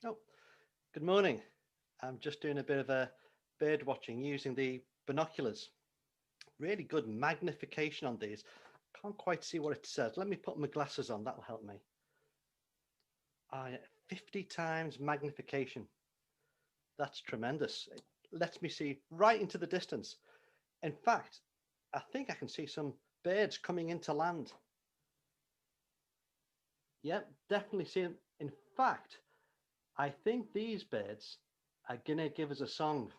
Oh, good morning. I'm just doing a bit of a bird watching using the binoculars. Really good magnification on these. Can't quite see what it says. Let me put my glasses on. That'll help me. 50 times magnification. That's tremendous. It lets me see right into the distance. In fact, I think I can see some birds coming into land. Yep, definitely see them. In fact, I think these birds are going to give us a song.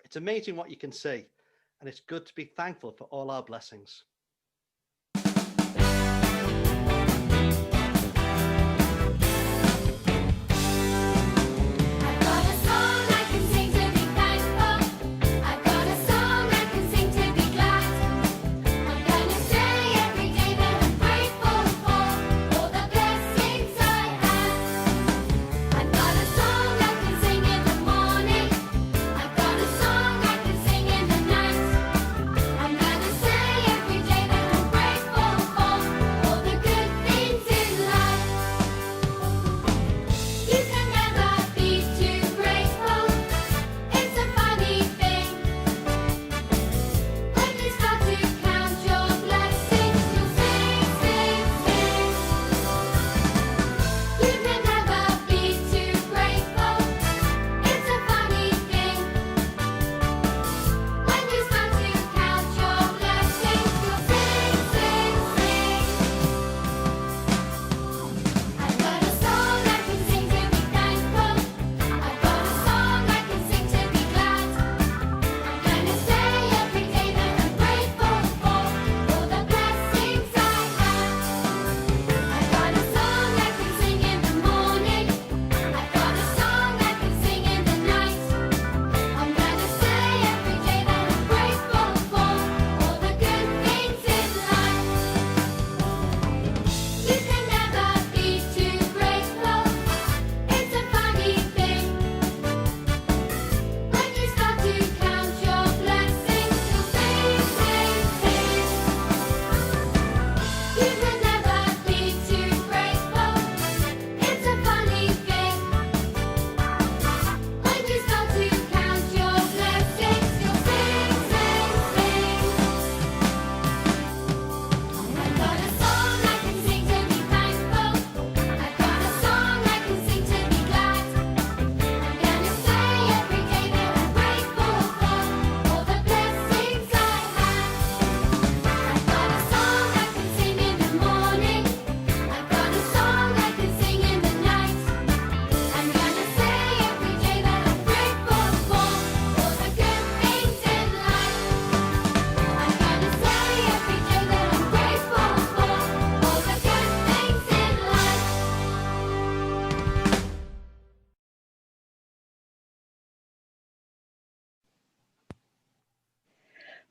It's amazing what you can see, and it's good to be thankful for all our blessings.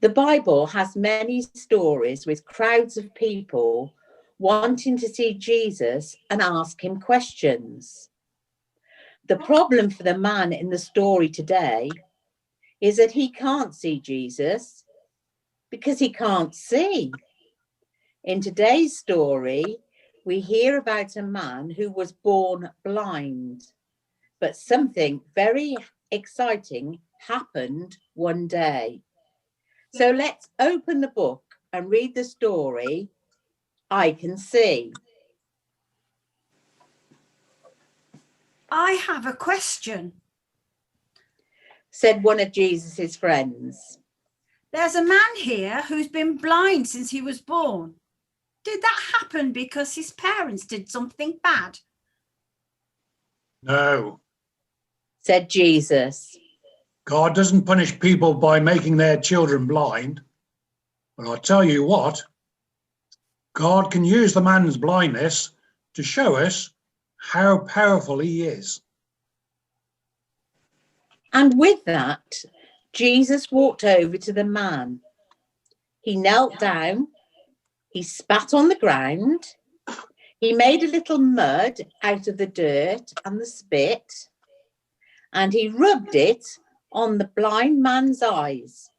The Bible has many stories with crowds of people wanting to see Jesus and ask him questions. The problem for the man in the story today is that he can't see Jesus because he can't see. In today's story, we hear about a man who was born blind, but something very exciting happened one day. So let's open the book and read the story, I Can See. I have a question, said one of Jesus's friends. There's a man here who's been blind since he was born. Did that happen because his parents did something bad? No, said Jesus. God doesn't punish people by making their children blind. But I'll tell you what, God can use the man's blindness to show us how powerful he is. And with that, Jesus walked over to the man. He knelt down, he spat on the ground, he made a little mud out of the dirt and the spit, and he rubbed it on the blind man's eyes.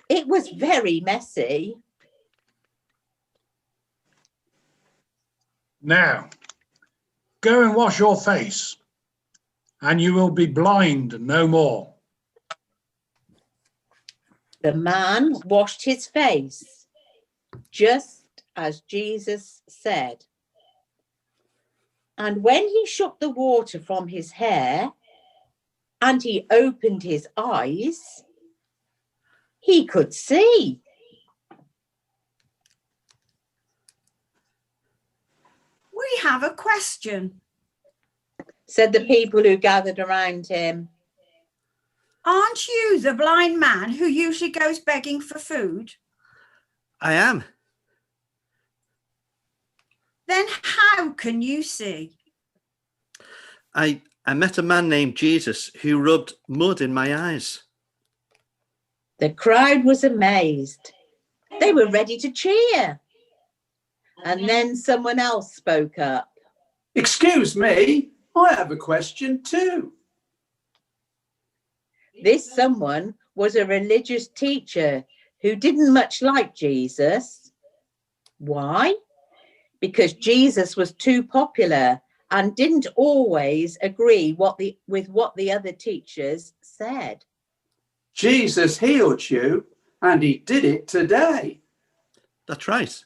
It was very messy. Now, go and wash your face. and you will be blind no more. The man washed his face, just as Jesus said. And when he shook the water from his hair and he opened his eyes, he could see. We have a question. Said the people who gathered around him. Aren't you the blind man who usually goes begging for food? I am. Then how can you see? I met a man named Jesus who rubbed mud in my eyes. The crowd was amazed. They were ready to cheer. And then someone else spoke up. Excuse me, I have a question too. This someone was a religious teacher who didn't much like Jesus. Why? Because Jesus was too popular and didn't always agree with what the other teachers said. Jesus healed you, and he did it today. That's right.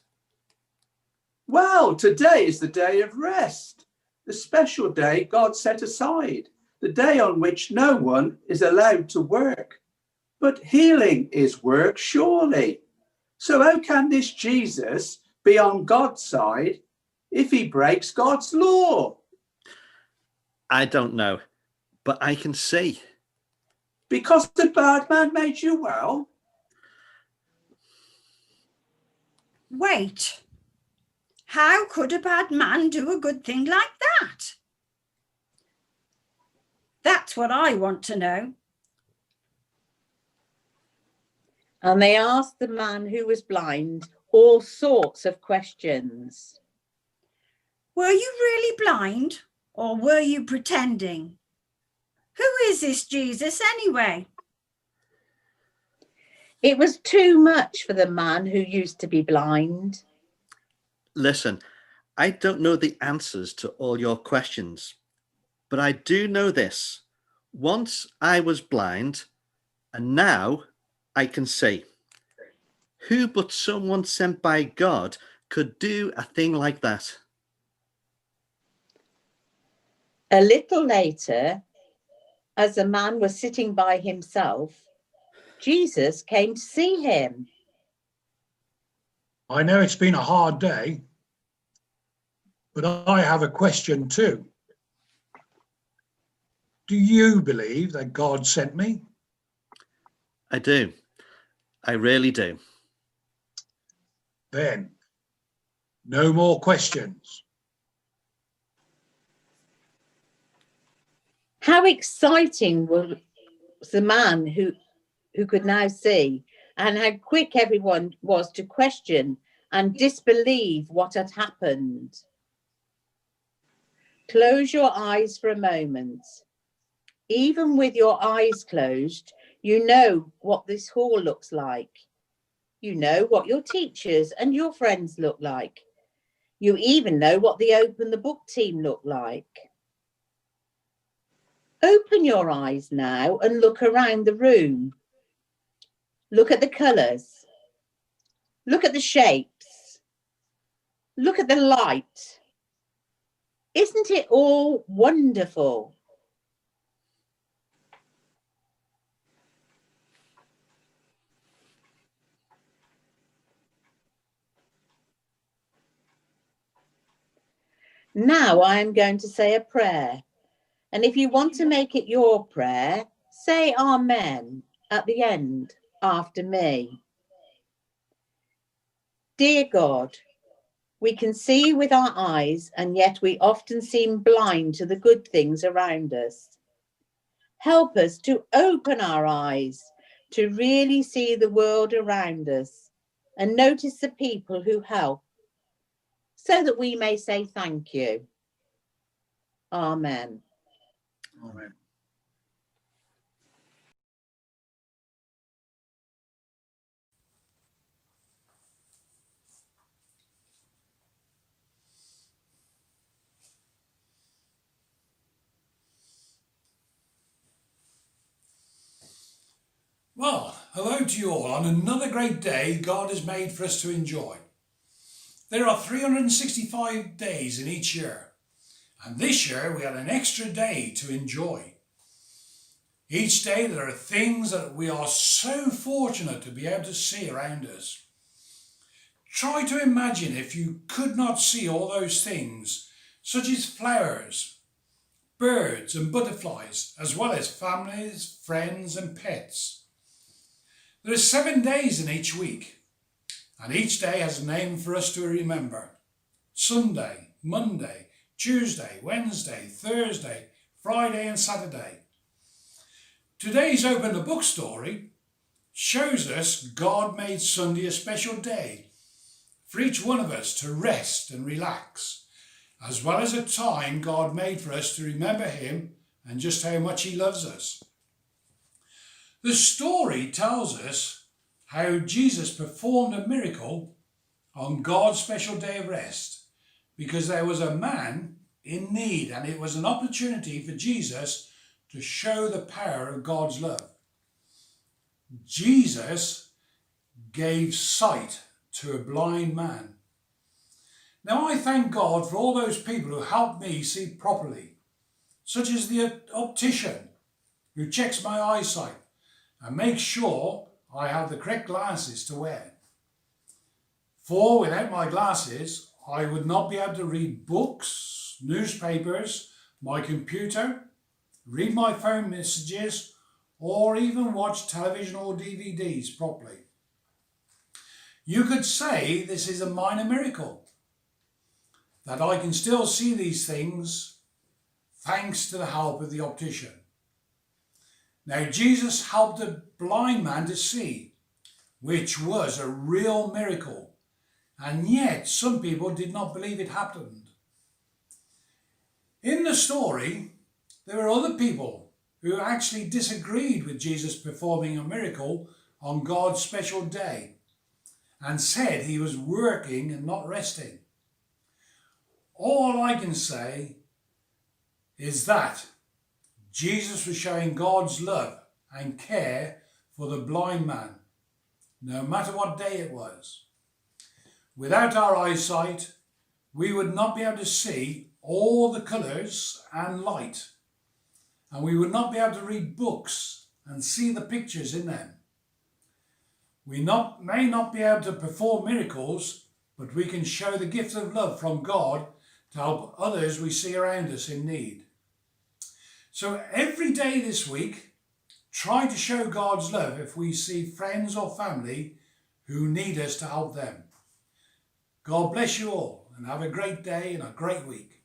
Well, today is the day of rest, the special day God set aside, the day on which no one is allowed to work. But healing is work, surely. So how can this Jesus be on God's side if he breaks God's law? I don't know, but I can see. Because the bad man made you well? Wait, how could a bad man do a good thing like that? That's what I want to know. And they asked the man who was blind all sorts of questions. Were you really blind or were you pretending? Who is this Jesus anyway? It was too much for the man who used to be blind. Listen, I don't know the answers to all your questions, but I do know this. Once I was blind, and now I can see. Who but someone sent by God could do a thing like that? A little later, as the man was sitting by himself, Jesus came to see him. I know it's been a hard day, but I have a question too. Do you believe that God sent me? I do. I really do. Then, no more questions. How exciting was the man who could now see, and how quick everyone was to question and disbelieve what had happened. Close your eyes for a moment. Even with your eyes closed, you know what this hall looks like. You know what your teachers and your friends look like. You even know what the Open the Book team look like. Open your eyes now and look around the room. Look at the colours. Look at the shapes. Look at the light. Isn't it all wonderful? Now I am going to say a prayer. And if you want to make it your prayer, say Amen at the end after me. Dear God, we can see with our eyes, and yet we often seem blind to the good things around us. Help us to open our eyes to really see the world around us and notice the people who help, so that we may say thank you. Amen. Amen. Well, hello to you all on another great day God has made for us to enjoy. There are 365 days in each year, and this year we had an extra day to enjoy. Each day there are things that we are so fortunate to be able to see around us. Try to imagine if you could not see all those things, such as flowers, birds and butterflies, as well as families, friends and pets. There are 7 days in each week, and each day has a name for us to remember. Sunday, Monday, Tuesday, Wednesday, Thursday, Friday and Saturday. Today's Open the Book story shows us God made Sunday a special day for each one of us to rest and relax, as well as a time God made for us to remember him and just how much he loves us. The story tells us how Jesus performed a miracle on God's special day of rest because there was a man in need, and it was an opportunity for Jesus to show the power of God's love. Jesus gave sight to a blind man. Now I thank God for all those people who helped me see properly, such as the optician who checks my eyesight and makes sure I have the correct glasses to wear. For without my glasses, I would not be able to read books, newspapers, my computer, read my phone messages, or even watch television or DVDs properly. You could say this is a minor miracle, that I can still see these things thanks to the help of the optician. Now, Jesus helped a blind man to see, which was a real miracle, and yet some people did not believe it happened. In the story, there were other people who actually disagreed with Jesus performing a miracle on God's special day and said he was working and not resting. All I can say is that Jesus was showing God's love and care for the blind man, no matter what day it was. Without our eyesight, we would not be able to see all the colours and light, and we would not be able to read books and see the pictures in them. We may not be able to perform miracles, but we can show the gift of love from God to help others we see around us in need. So every day this week, try to show God's love if we see friends or family who need us to help them. God bless you all and have a great day and a great week.